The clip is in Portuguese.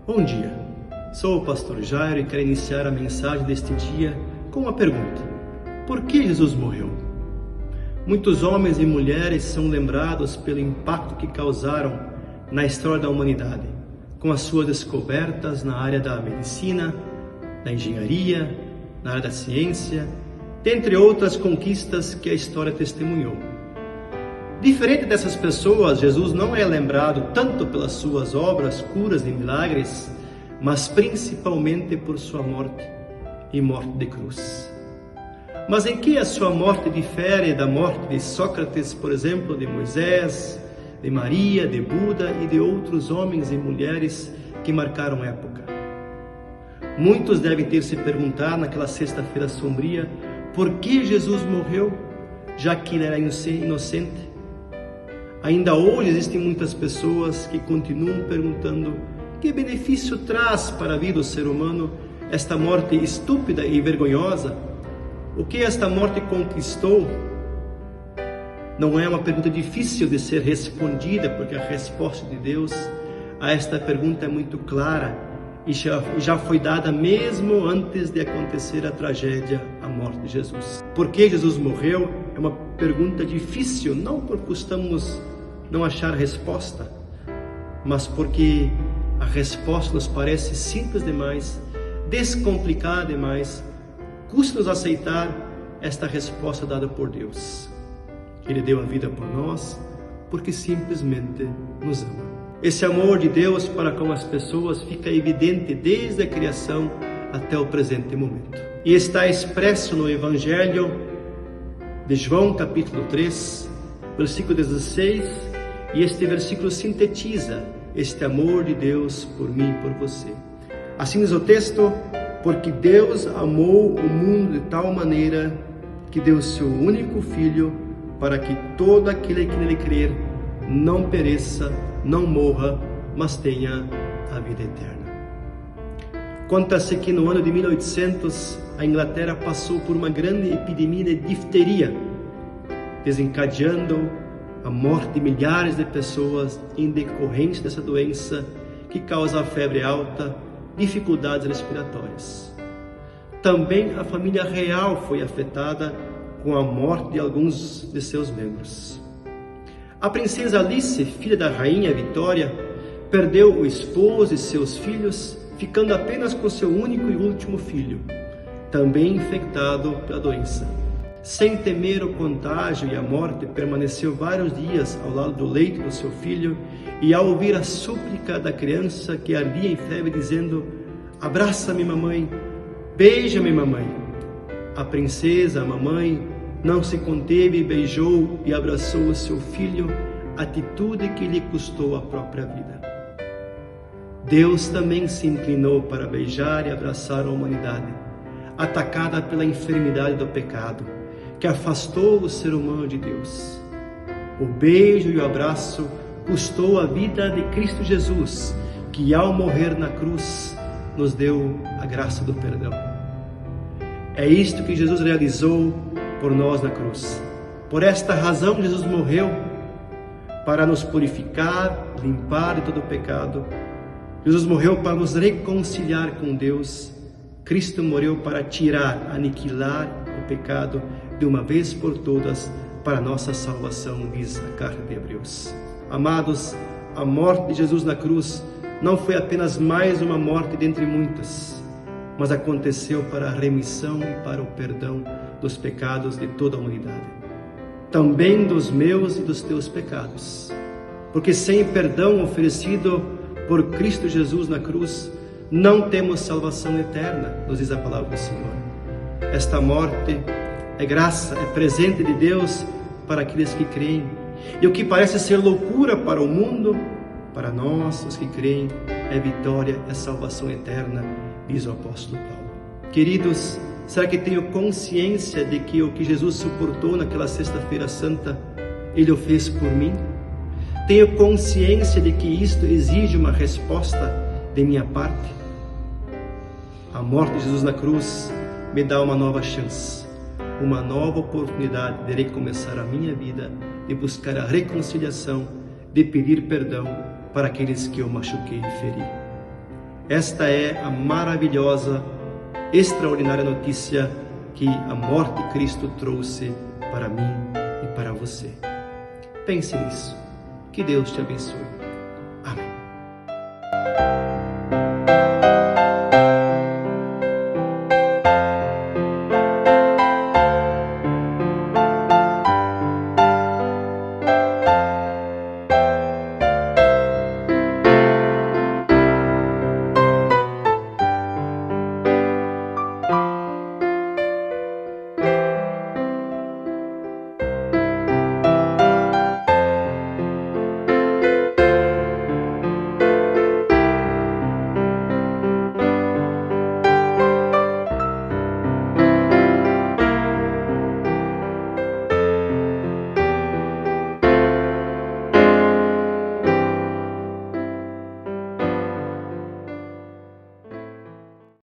Bom dia, sou o pastor Jairo e quero iniciar a mensagem deste dia com uma pergunta: por que Jesus morreu? Muitos homens e mulheres são lembrados pelo impacto que causaram na história da humanidade, com as suas descobertas na área da medicina, da engenharia, na área da ciência, dentre outras conquistas que a história testemunhou. Diferente dessas pessoas, Jesus não é lembrado tanto pelas suas obras, curas e milagres, mas principalmente por sua morte e morte de cruz. Mas em que a sua morte difere da morte de Sócrates, por exemplo, de Moisés, de Maria, de Buda e de outros homens e mulheres que marcaram época? Muitos devem ter se perguntado naquela sexta-feira sombria por que Jesus morreu, já que ele era inocente. Ainda hoje existem muitas pessoas que continuam perguntando que benefício traz para a vida do ser humano esta morte estúpida e vergonhosa. O que esta morte conquistou? Não é uma pergunta difícil de ser respondida, porque a resposta de Deus a esta pergunta é muito clara e já foi dada mesmo antes de acontecer a tragédia, a morte de Jesus. Por que Jesus morreu? É uma pergunta difícil, não porque estamos não achar resposta, mas porque a resposta nos parece simples demais, descomplicada demais. Custa-nos aceitar esta resposta dada por Deus. Ele deu a vida por nós porque simplesmente nos ama. Esse amor de Deus para com as pessoas fica evidente desde a criação até o presente momento. E está expresso no Evangelho de João, capítulo 3, versículo 16, e este versículo sintetiza este amor de Deus por mim e por você. Assim diz o texto: porque Deus amou o mundo de tal maneira que deu seu único Filho, para que todo aquele que nele crer não pereça, não morra, mas tenha a vida eterna. Conta-se que no ano de 1800, a Inglaterra passou por uma grande epidemia de difteria, desencadeando a morte de milhares de pessoas em decorrência dessa doença que causa a febre alta, dificuldades respiratórias. Também a família real foi afetada com a morte de alguns de seus membros. A princesa Alice, filha da rainha Vitória, perdeu o esposo e seus filhos, ficando apenas com seu único e último filho, também infectado pela doença. Sem temer o contágio e a morte, permaneceu vários dias ao lado do leito do seu filho, e ao ouvir a súplica da criança que ardia em febre, dizendo: abraça-me, mamãe, beija-me, mamãe, a princesa, a mamãe, não se conteve, beijou e abraçou o seu filho, atitude que lhe custou a própria vida. Deus também se inclinou para beijar e abraçar a humanidade, atacada pela enfermidade do pecado, que afastou o ser humano de Deus. O beijo e o abraço custou a vida de Cristo Jesus, que ao morrer na cruz nos deu a graça do perdão. É isto que Jesus realizou por nós na cruz. Por esta razão Jesus morreu, para nos purificar, limpar de todo o pecado. Jesus morreu para nos reconciliar com Deus. Cristo morreu para tirar, aniquilar o pecado de uma vez por todas, para a nossa salvação, diz a carta de Hebreus. Amados, a morte de Jesus na cruz não foi apenas mais uma morte dentre muitas, mas aconteceu para a remissão e para o perdão dos pecados de toda a humanidade, também dos meus e dos teus pecados, porque sem perdão oferecido por Cristo Jesus na cruz, não temos salvação eterna, nos diz a palavra do Senhor. Esta morte é graça, é presente de Deus para aqueles que creem. E o que parece ser loucura para o mundo, para nós, os que creem, é vitória, é salvação eterna, diz o apóstolo Paulo. Queridos, será que tenho consciência de que o que Jesus suportou naquela sexta-feira santa, Ele o fez por mim? Tenho consciência de que isto exige uma resposta de minha parte? A morte de Jesus na cruz me dá uma nova chance, uma nova oportunidade de recomeçar a minha vida, de buscar a reconciliação, de pedir perdão para aqueles que eu machuquei e feri. Esta é a maravilhosa, extraordinária notícia que a morte de Cristo trouxe para mim e para você. Pense nisso. Que Deus te abençoe.